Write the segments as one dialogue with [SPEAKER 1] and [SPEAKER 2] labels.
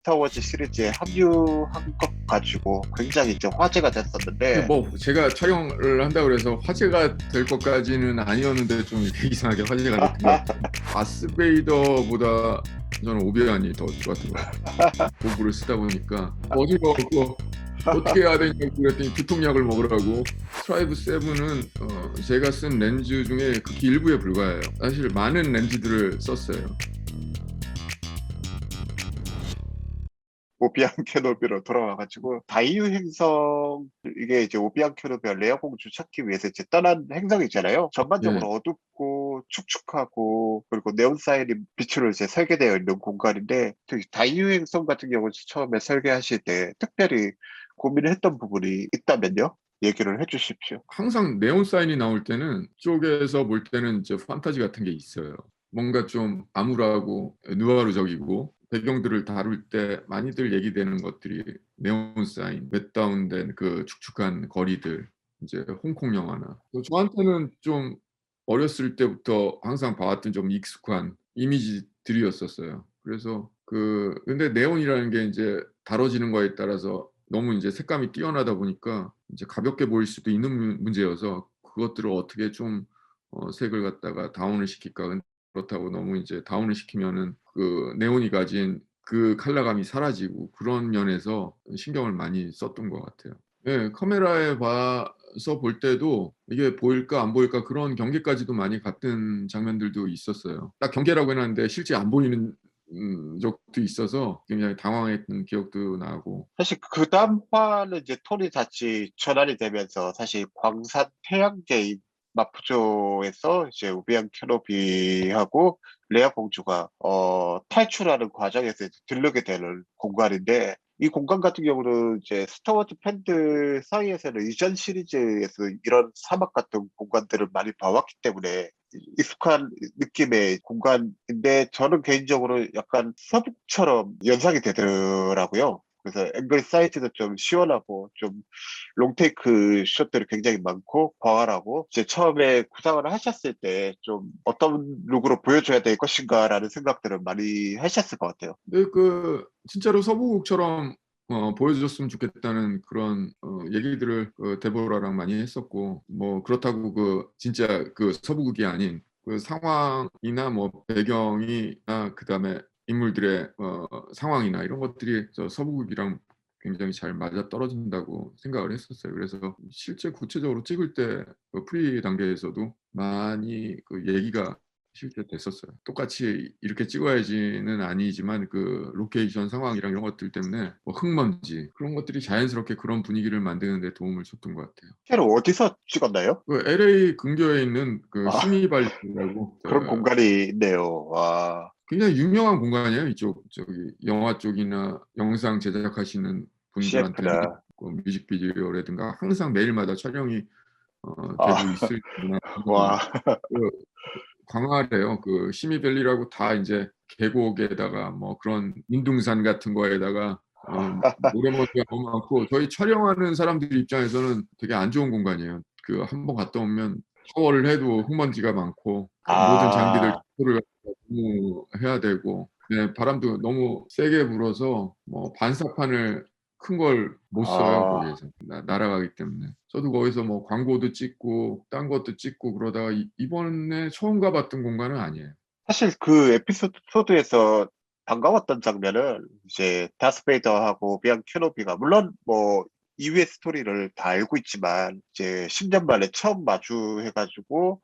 [SPEAKER 1] 스타워즈 시리즈에 합류한 것 가지고 굉장히 이제 화제가
[SPEAKER 2] 근데
[SPEAKER 1] 됐었는데,
[SPEAKER 2] 뭐 제가 촬영을 한다고 그래서 화제가 될 것까지는 아니었는데 좀 이렇게 이상하게 화제가 됐던 것 같아요. 다스베이더보다 저는 오비안이 더 좋았던 것 같아요. 도구를 쓰다 보니까 어디가 그 어떻게 해야 되냐고 그랬더니 두통약을 먹으라고. 스트라이브 7은 제가 쓴 렌즈 중에 극히 일부에 불과해요. 사실 많은 렌즈들을 썼어요.
[SPEAKER 1] 오비앙 캐노비로 돌아와가지고, 다이유 행성, 이게 이제 오비앙 캐노비가 레아 공주 찾기 위해서 이제 떠난 행성이잖아요.
[SPEAKER 2] 예,
[SPEAKER 1] 전반적으로 어둡고 축축하고, 그리고 네온 사인이 빛으로 이제 설계되어 있는 공간인데, 특히 다이유 행성 같은 경우는 처음에 설계하실 때 특별히 고민을 했던 부분이 있다면요? 얘기를 해주십시오.
[SPEAKER 2] 항상 네온 사인이 나올 때는 쪽에서 볼 때는 이제 판타지 같은 게 있어요. 뭔가 좀 암울하고 느와르적이고 배경들을 다룰 때 많이들 얘기되는 것들이 네온 사인, 웹다운된 그 축축한 거리들, 이제 홍콩 영화나 저한테는 좀 어렸을 때부터 항상 봐왔던 좀 익숙한 이미지들이었었어요. 그래서 근데 네온이라는 게 이제 다뤄지는 거에 따라서 너무 이제 색감이 뛰어나다 보니까 이제 가볍게 보일 수도 있는 문제여서 그것들을 어떻게 좀 색을 갖다가 다운을 시킬까. 그렇다고 너무 이제 다운을 시키면은 그 네온이 가진 그 컬러감이 사라지고 그런 면에서 신경을 많이 썼던 것 같아요. 예, 카메라에 봐서 볼 때도 이게 보일까 안 보일까 그런 경계까지도 많이 갔던 장면들도 있었어요. 딱 경계라고 해놨는데 실제 안 보이는 적도 있어서 굉장히 당황했던 기억도 나고.
[SPEAKER 1] 사실 그 다음 화는 이제 톤이 다시 전환이 되면서 사실 광산 태양계인 마푸조에서 이제 우비안 캐노비하고 레아 공주가 탈출하는 과정에서 이제 들르게 되는 공간인데, 이 공간 같은 경우는 이제 스타워즈 팬들 사이에서는 이전 시리즈에서 이런 사막 같은 공간들을 많이 봐왔기 때문에 익숙한 느낌의 공간인데, 저는 개인적으로 약간 서북처럼 연상이 되더라고요. 그래서 앵글 사이즈도 좀 시원하고 좀 롱테이크 숏들이 굉장히 많고 광활하고, 이제 처음에 구상을 하셨을 때 좀 어떤 룩으로 보여줘야 될 것인가라는 생각들을 많이 하셨을 것 같아요.
[SPEAKER 2] 근데 진짜로 서부국처럼 보여줬으면 좋겠다는 그런 얘기들을 데보라랑 많이 했었고, 뭐 그렇다고 진짜 서부국이 아닌 그 상황이나 뭐 배경이나 그다음에 인물들의 상황이나 이런 것들이 저 서부국이랑 굉장히 잘 맞아 떨어진다고 생각을 했었어요. 그래서 실제 구체적으로 찍을 때 프리 단계에서도 많이 얘기가 실제 됐었어요. 똑같이 이렇게 찍어야지는 아니지만 그 로케이션 상황이랑 이런 것들 때문에 뭐 흙먼지 그런 것들이 자연스럽게 그런 분위기를 만드는 데 도움을 줬던 것 같아요.
[SPEAKER 1] 실제로 어디서 찍었나요?
[SPEAKER 2] LA 근교에 있는
[SPEAKER 1] 아,
[SPEAKER 2] 시미발리라고
[SPEAKER 1] 그런 공간이 있네요. 와,
[SPEAKER 2] 굉장히 유명한 공간이에요. 이쪽 저기 영화 쪽이나 영상 제작하시는 분들한테는
[SPEAKER 1] CF나,
[SPEAKER 2] 뮤직비디오라든가 항상 매일마다 촬영이
[SPEAKER 1] 아,
[SPEAKER 2] 되고 있을 만한
[SPEAKER 1] 와,
[SPEAKER 2] 그 광활해요. 시미밸리라고 다 이제 계곡에다가 뭐 그런 인둥산 같은 거에다가 모래머리가 너무 많고 저희 촬영하는 사람들 입장에서는 되게 안 좋은 공간이에요. 한번 갔다 오면 샤워를 해도 흙먼지가 많고 모든 장비들
[SPEAKER 1] 아,
[SPEAKER 2] 청소를 너무 해야 되고, 네, 바람도 너무 세게 불어서 뭐 반사판을 큰 걸 못 써요
[SPEAKER 1] 아.
[SPEAKER 2] 거기에서 날아가기 때문에. 저도 거기서 뭐 광고도 찍고 딴 것도 찍고 그러다가 이번에 처음 가봤던 공간은 아니에요.
[SPEAKER 1] 사실 그 에피소드에서 반가웠던 장면은 이제 다스베이더하고 비안 케노비가, 물론 뭐 이후의 스토리를 다 알고 있지만 이제 10년 만에 처음 마주해가지고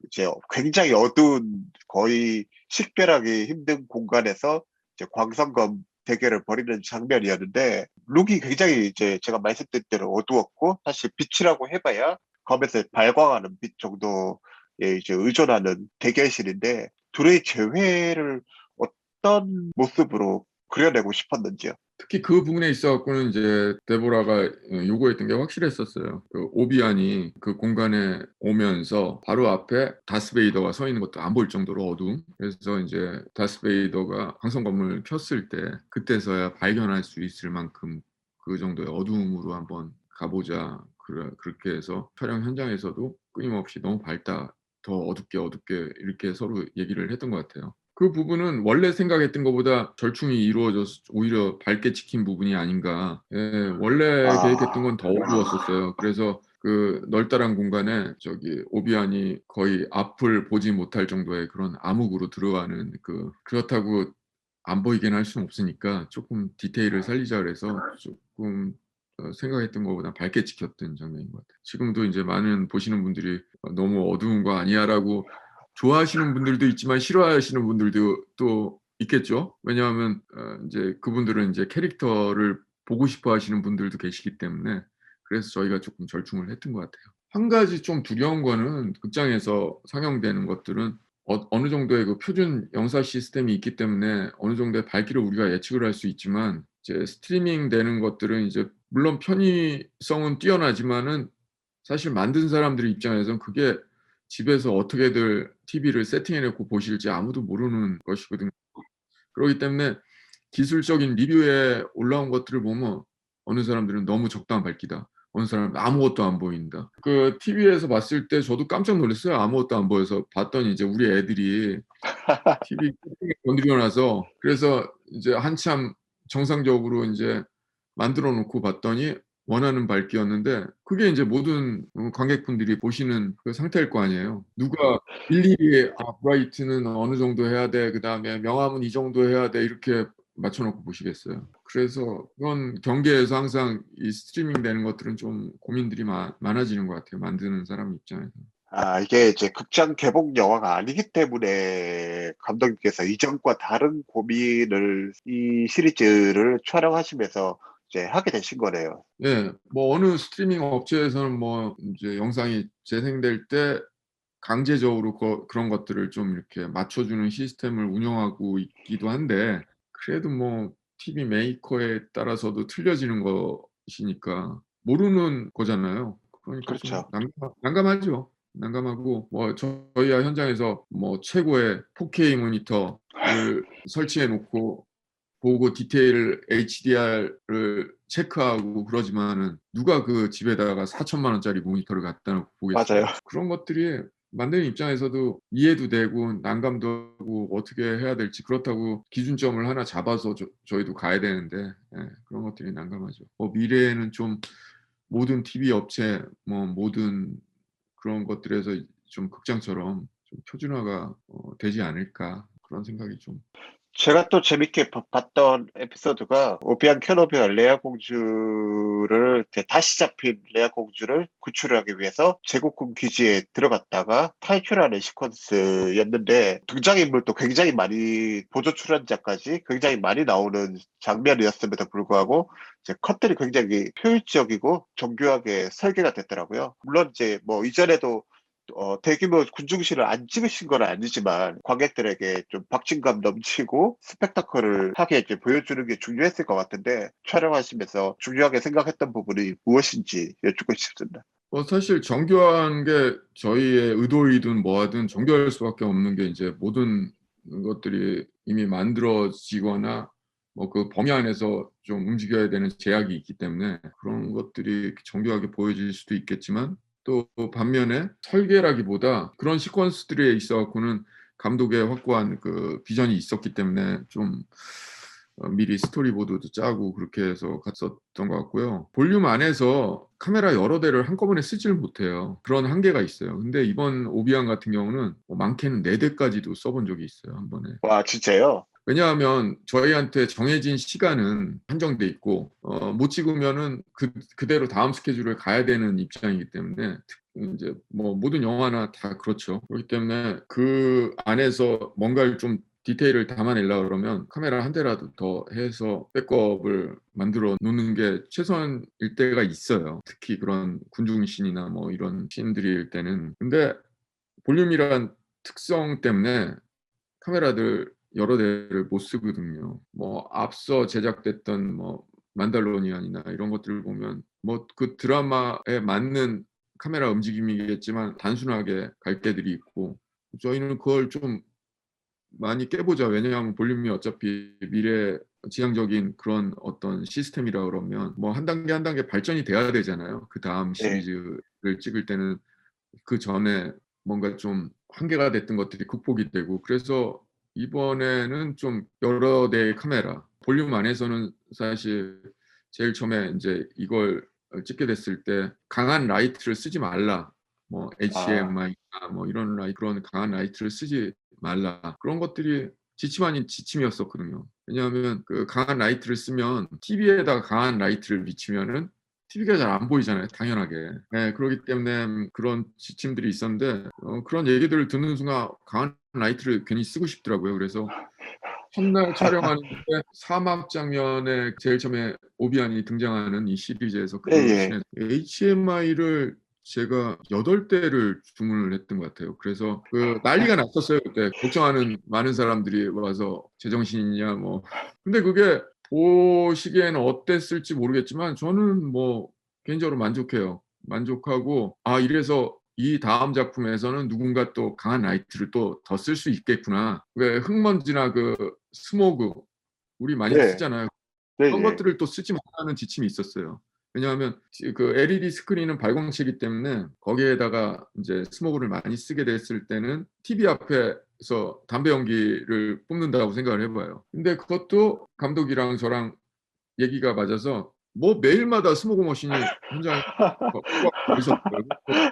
[SPEAKER 1] 이제 굉장히 어두운, 거의 식별하기 힘든 공간에서 이제 광선검 대결을 벌이는 장면이었는데, 룩이 굉장히 이제 제가 말씀드린 대로 어두웠고, 사실 빛이라고 해봐야 검에서 발광하는 빛 정도에 이제 의존하는 대결실인데, 둘의 재회를 어떤 모습으로 그려내고 싶었는지요.
[SPEAKER 2] 특히 그 부분에 있어 갖고는 이제 데보라가 요구했던 게 확실했었어요. 오비안이 그 공간에 오면서 바로 앞에 다스베이더가 서 있는 것도 안 보일 정도로 어두움. 그래서 이제 다스베이더가 광선검을 켰을 때 그때서야 발견할 수 있을 만큼 그 정도의 어두움으로 한번 가보자. 그렇게 해서 촬영 현장에서도 끊임없이 너무 밝다, 더 어둡게 어둡게 이렇게 서로 얘기를 했던 것 같아요. 그 부분은 원래 생각했던 것보다 절충이 이루어져서 오히려 밝게 찍힌 부분이 아닌가. 예. 원래 계획했던
[SPEAKER 1] 아,
[SPEAKER 2] 건 더 어두웠었어요. 그래서 그 널따란 공간에 오비안이 거의 앞을 보지 못할 정도의 그런 암흑으로 들어가는 그렇다고 안 보이게는 할 수는 없으니까 쪼끔 디테일을 살리자 그래서 쪼끔 생각했던 것보다 밝게 찍혔던 장면인 것 같아요. 지금도 인제 많은 보시는 분들이 "너무 어두운 거 아니야?"라고 좋아하시는 분들도 있지만 싫어하시는 분들도 또 있겠죠. 왜냐하면 인제 그분들은 인제 캐릭터를 보고 싶어 하시는 분들도 계시기 때문에 그래서 저희가 쪼끔 절충을 했던 것 같아요. 한 가지 좀 두려운 거는 극장에서 상영되는 것들은 어느 정도의 그 표준 영사 시스템이 있기 때문에 어느 정도의 밝기를 우리가 예측을 할 수 있지만 이제 스트리밍 되는 것들은 이제 물론 편의성은 뛰어나지만은 사실 만든 사람들 입장에선 그게 집에서 어떻게들 TV를 세팅해 놓고 보실지 아무도 모르는 것이거든요. 그러기 때문에 기술적인 리뷰에 올라온 것들을 보면 어느 사람들은 "너무 적당한 밝기다." 어느 사람은 "아무것도 안 보인다." 그 TV에서 봤을 때 저도 깜짝 놀랐어요. 아무것도 안 보여서 봤더니 이제 우리 애들이 TV 세팅을 건드려 놔서 그래서 이제 한참 정상적으로 인제 만들어 놓고 봤더니 원하는 밝기였는데 그게 인제 모든 관객분들이 보시는 그 상태일 거 아니에요. 누가 일일이 브라이트는 어느 정도 해야 돼. 그다음에 명암은 이 정도 해야 돼. 이렇게 맞춰 놓고 보시겠어요. 그래서 그런 경계에서 항상 이 스트리밍 되는 것들은 좀 고민들이 많아지는 것 같아요, 만드는 사람 입장에서.
[SPEAKER 1] 이게 이제 극장 개봉 영화가 아니기 때문에 감독님께서 이전과 다른 고민을 이 시리즈를 촬영하시면서 이제 하게 되신 거네요.
[SPEAKER 2] 예. 뭐 어느 스트리밍 업체에서는 뭐 인제 영상이 재생될 때 강제적으로 그런 것들을 좀 이렇게 맞춰 주는 시스템을 운영하고 있기도 한데 그래도 뭐 TV 메이커에 따라서도 틀려지는 것이니까 모르는 거잖아요. 그러니까 좀
[SPEAKER 1] 그렇죠.
[SPEAKER 2] 난감하죠. 난감하고 뭐 저희야 현장에서 뭐 최고의 4K 모니터를 설치해 놓고 보고 디테일 HDR을 체크하고 그러지만은 누가 그 집에다가 4,000만 원짜리 모니터를 갖다 놓고
[SPEAKER 1] 맞아요.
[SPEAKER 2] 보겠어요. 그런 것들이 만드는 입장에서도 이해도 되고 난감도 하고 어떻게 해야 될지 그렇다고 기준점을 하나 잡아서 저희도 가야 되는데 그런 것들이 난감하죠. 미래에는 좀 모든 TV 업체 뭐 모든 그런 것들에서 좀 극장처럼 좀 표준화가 되지 않을까 그런 생각이 좀.
[SPEAKER 1] 제가 또 재밌게 봤던 에피소드가 오비안 캐노비가 레아 공주를 이제 다시 잡힌 레아 공주를 구출하기 위해서 제국군 기지에 들어갔다가 탈출하는 시퀀스였는데 등장인물도 굉장히 많이 보조 출연자까지 굉장히 많이 나오는 장면이었음에도 불구하고 이제 컷들이 굉장히 효율적이고 정교하게 설계가 됐더라고요. 물론 이제 뭐 이전에도 대규모 군중실을 안 찍으신 건 아니지만 관객들에게 좀 박진감 넘치고 스펙타클을 하게 이제 보여주는 게 중요했을 것 같은데 촬영하시면서 중요하게 생각했던 부분이 무엇인지 여쭙고 싶습니다.
[SPEAKER 2] 사실 정교한 게 저희의 의도이든 뭐하든 정교할 수밖에 없는 게 인제 모든 것들이 이미 만들어지거나 뭐 그 범위 안에서 좀 움직여야 되는 제약이 있기 때문에 그런 것들이 정교하게 보여질 수도 있겠지만 또 반면에 설계라기보다 그런 시퀀스들에 있어 갖고는 감독의 확고한 그 비전이 있었기 때문에 좀 미리 스토리보드도 짜고 그렇게 해서 갔었던 것 같고요. 볼륨 안에서 카메라 여러 대를 한꺼번에 쓰지를 못해요. 그런 한계가 있어요. 근데 이번 오비안 같은 경우는 많게는 4 대까지도 써본 적이 있어요, 한 번에.
[SPEAKER 1] 와, 진짜요?
[SPEAKER 2] 왜냐하면 저희한테 정해진 시간은 한정돼 있고 못 찍으면은 그대로 다음 스케줄을 가야 되는 입장이기 때문에 인제 뭐 모든 영화나 다 그렇죠. 그렇기 때문에 그 안에서 뭔가를 좀 디테일을 담아내려고 그러면 카메라 한 대라도 더 해서 백업을 만들어 놓는 게 최선일 때가 있어요. 특히 그런 군중신이나 뭐 이런 씬들일 때는. 근데 볼륨이란 특성 때문에 카메라들 여러 대를 못 쓰거든요. 뭐 앞서 제작됐던 뭐 만달로니안이나 이런 것들을 보면 뭐 그 드라마에 맞는 카메라 움직임이겠지만 단순하게 갈 때들이 있고 저희는 그걸 좀 많이 깨보자. 왜냐하면 볼륨이 어차피 미래지향적인 그런 어떤 시스템이라 그러면 뭐 한 단계 한 단계 발전이 돼야 되잖아요. 그다음
[SPEAKER 1] 예.
[SPEAKER 2] 시리즈를 찍을 때는 그전에 뭔가 좀 한계가 됐던 것들이 극복이 되고 그래서 이번에는 좀 여러 대의 카메라, 볼륨 안에서는 사실 제일 처음에 인제 이걸 찍게 됐을 때 "강한 라이트를 쓰지 말라." 뭐
[SPEAKER 1] 아,
[SPEAKER 2] HDMI나 뭐 이런 그런 "강한 라이트를 쓰지 말라." 그런 것들이 지침 아닌 지침이었었거든요. 왜냐하면 그 강한 라이트를 쓰면 TV에다가 강한 라이트를 비치면은 TV가 잘 안 보이잖아요, 당연하게. 예. 그러기 때문에 그런 지침들이 있었는데 그런 얘기들을 듣는 순간 강한 라이트를 괜히 쓰고 싶더라고요. 그래서 첫날 촬영하는데 사막 장면에 제일 처음에 오비안이 등장하는 이 시리즈에서 그
[SPEAKER 1] 예예.
[SPEAKER 2] 씬에 HDMI를 제가 8 대를 주문을 했던 것 같아요. 그래서 그 난리가 났었어요 그때. 걱정하는 많은 사람들이 와서 "제정신이냐." 뭐. 근데 그게 보시기에는 어땠을지 모르겠지만 저는 뭐 개인적으로 만족해요. 만족하고 '아 이래서 이 다음 작품에서는 누군가 또 강한 라이트를 또 더 쓸 수 있겠구나.' 왜 흙먼지나 그 스모그 우리 많이
[SPEAKER 1] 네.
[SPEAKER 2] 쓰잖아요. 그런
[SPEAKER 1] 네네.
[SPEAKER 2] 것들을 또 쓰지 말라는 지침이 있었어요. 왜냐하면 그 LED 스크린은 발광체이기 때문에 거기에다가 인제 스모그를 많이 쓰게 됐을 때는 TV 앞에서 담배 연기를 뿜는다고 생각을 해 봐요. 근데 그것도 감독이랑 저랑 얘기가 맞아서 뭐 매일마다 스모그 머신이 현장에 꼬박꼬박 있었더라고요. 그래서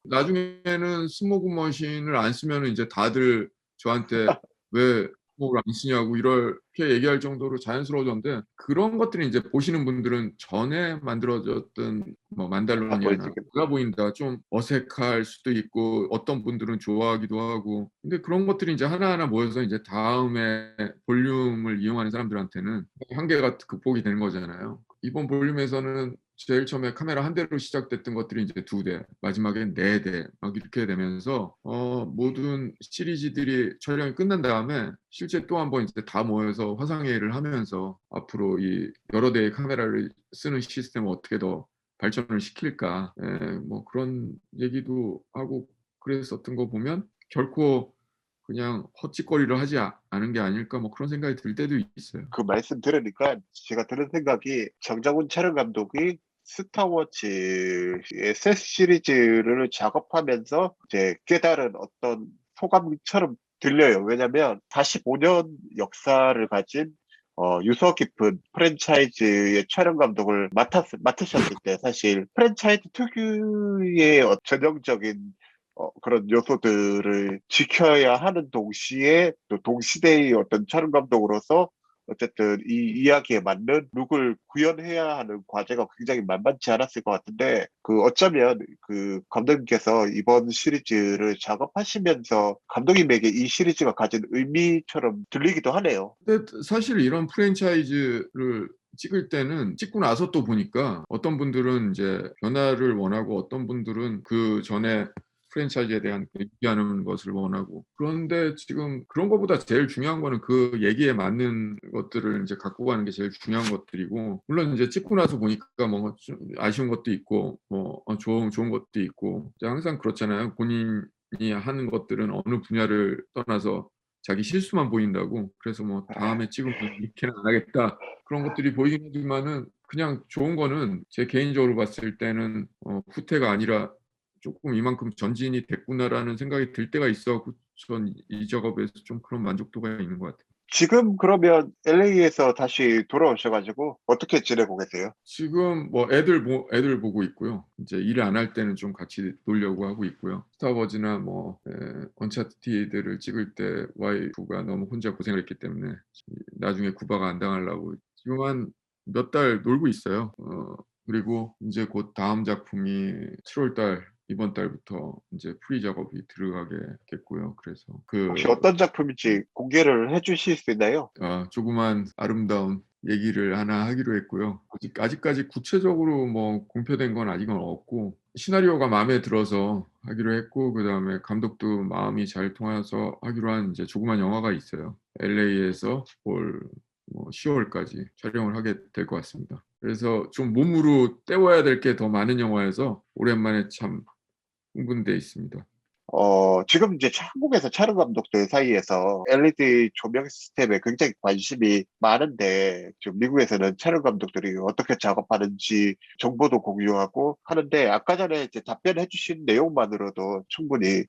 [SPEAKER 2] 나중에는 스모그 머신을 안 쓰면은 이제 다들 저한테 "왜 스모그를 안 쓰냐."고 이렇게 얘기할 정도로 자연스러워졌는데 그런 것들이 인제 보시는 분들은 전에 만들어졌던 뭐
[SPEAKER 1] 다
[SPEAKER 2] 만달로니아나
[SPEAKER 1] 보여지긴.
[SPEAKER 2] 작아 보인다 좀 어색할 수도 있고 어떤 분들은 좋아하기도 하고 근데 그런 것들이 인제 하나하나 모여서 이제 다음에 볼륨을 이용하는 사람들한테는 한계가 극복이 되는 거잖아요. 이번 볼륨에서는 제일 처음에 카메라 한 대로 시작됐던 것들이 이제 2 대, 마지막엔 4대 막 이렇게 되면서 모든 시리즈들이 촬영이 끝난 다음에 실제 또 한 번 이제 다 모여서 화상회의를 하면서 앞으로 이 여러 대의 카메라를 쓰는 시스템을 어떻게 더 발전을 시킬까. 예 뭐 그런 얘기도 하고 그랬었던 거 보면 결코 그냥 '헛짓거리를 하지 않은 게 아닐까.' 뭐 그런 생각이 들 때도 있어요.
[SPEAKER 1] 그 말씀 들으니까 제가 드는 생각이 정장훈 촬영 감독이 스타워즈의 새 시리즈를 작업하면서 이제 깨달은 어떤 소감처럼 들려요. 왜냐면 45년 역사를 가진 유서 깊은 프랜차이즈의 촬영 감독을 맡으셨을 때 사실 프랜차이즈 특유의 전형적인 그런 요소들을 지켜야 하는 동시에 또 동시대의 어떤 촬영 감독으로서 어쨌든 이 이야기에 맞는 룩을 구현해야 하는 과제가 굉장히 만만치 않았을 것 같은데 그 어쩌면 그 감독님께서 이번 시리즈를 작업하시면서 감독님에게 이 시리즈가 가진 의미처럼 들리기도 하네요.
[SPEAKER 2] 근데 사실 이런 프랜차이즈를 찍을 때는 찍고 나서 또 보니까 어떤 분들은 인제 변화를 원하고 어떤 분들은 그전에 프랜차이즈에 대한 유지하는 것을 원하고 그런데 지금 그런 거보다 제일 중요한 거는 그 얘기에 맞는 것들을 인제 갖고 가는 게 제일 중요한 것들이고 물론 인제 찍고 나서 보니까 뭐 좀 아쉬운 것도 있고 뭐 좋은 것도 있고 이제 항상 그렇잖아요. 본인이 하는 것들은 어느 분야를 떠나서 자기 실수만 보인다고 그래서 뭐
[SPEAKER 1] 아,
[SPEAKER 2] '다음에 찍으면 이렇게는 안 하겠다.' 그런 것들이 보이긴 하지만은 그냥 좋은 거는 제 개인적으로 봤을 때는 후퇴가 아니라 '쪼끔 이만큼 전진이 됐구나.'라는 생각이 들 때가 있어 갖고 전 이 작업에서 좀 그런 만족도가 있는 것 같아요.
[SPEAKER 1] 지금 그러면 LA에서 다시 돌아오셔 가지고 어떻게 지내고 계세요?
[SPEAKER 2] 지금 뭐 애들 보고 있고요. 인제 일 안 할 때는 좀 같이 놀려고 하고 있고요. 스타워즈나 뭐 언차티드를 찍을 때 와이프가 너무 혼자 고생을 했기 때문에 나중에 구박 안 당하려고 지금 한 몇 달 놀고 있어요. 그리고 인제 곧 다음 작품이 7월 달 이번 달부터 인제 프리 작업이 들어가겠고요. 그래서
[SPEAKER 1] 혹시 어떤 작품인지 공개를 해 주실 수 있나요?
[SPEAKER 2] 조그만 아름다운 얘기를 하나 하기로 했고요. 아직까지 구체적으로 뭐 공표된 건 아직은 없고 시나리오가 마음에 들어서 하기로 했고 그다음에 감독도 마음이 잘 통해서 하기로 한 이제 조그만 영화가 있어요. LA에서 올 뭐 10 월까지 촬영을 하게 될 것 같습니다. 그래서 좀 몸으로 때워야 될 게 더 많은 영화여서 오랜만에 참 흥분돼 있습니다.
[SPEAKER 1] 지금 이제 한국에서 촬영 감독들 사이에서 LED 조명 시스템에 굉장히 관심이 많은데, 지금 미국에서는 촬영 감독들이 어떻게 작업하는지 정보도 공유하고 하는데, 아까 전에 이제 답변해 주신 내용만으로도 충분히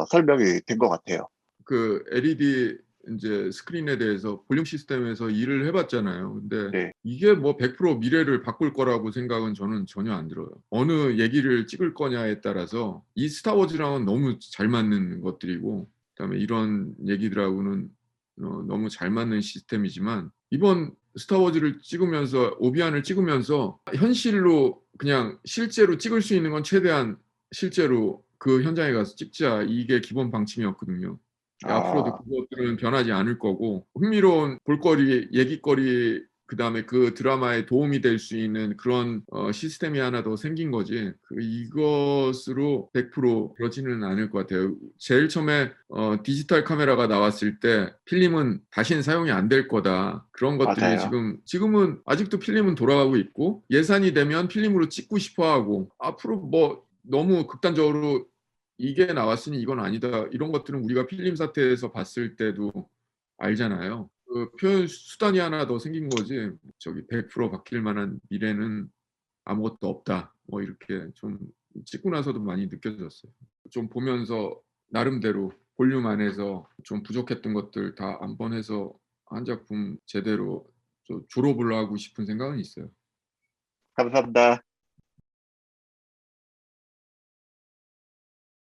[SPEAKER 1] 설명이 된 것 같아요.
[SPEAKER 2] 그 LED 인제 스크린에 대해서 볼륨 시스템에서 일을 해 봤잖아요. 근데
[SPEAKER 1] 네.
[SPEAKER 2] 이게 뭐 100% 미래를 바꿀 거라고 생각은 저는 전혀 안 들어요. 어느 얘기를 찍을 거냐에 따라서 이 스타 워즈랑은 너무 잘 맞는 것들이고, 그다음에 이런 얘기들하고는 너무 잘 맞는 시스템이지만, 이번 스타 워즈를 찍으면서 오비안을 찍으면서 현실로 그냥 실제로 찍을 수 있는 건 최대한 실제로 그 현장에 가서 찍자, 이게 기본 방침이었거든요. 앞으로도
[SPEAKER 1] 아,
[SPEAKER 2] 그것들은 변하지 않을 거고, 흥미로운 볼거리, 얘기거리, 그다음에 그 드라마에 도움이 될 수 있는 그런 시스템이 하나 더 생긴 거지, 이것으로 100% 그러지는 않을 것 같아요. 제일 처음에 디지털 카메라가 나왔을 때 필름은 다시는 사용이 안 될 거다, 그런 것들이
[SPEAKER 1] 맞아요.
[SPEAKER 2] 지금은 아직도 필름은 돌아가고 있고, 예산이 되면 필름으로 찍고 싶어 하고, 앞으로 뭐 너무 극단적으로 이게 나왔으니 이건 아니다, 이런 것들은 우리가 필름 사태에서 봤을 때도 알잖아요. 그 표현 수단이 하나 더 생긴 거지, 100% 바뀔 만한 미래는 아무것도 없다, 뭐 이렇게 좀 찍고 나서도 많이 느껴졌어요. 좀 보면서 나름대로 볼륨 안에서 좀 부족했던 것들 다 안번해서 한 작품 제대로 졸업을 하고 싶은 생각은 있어요.
[SPEAKER 1] 감사합니다.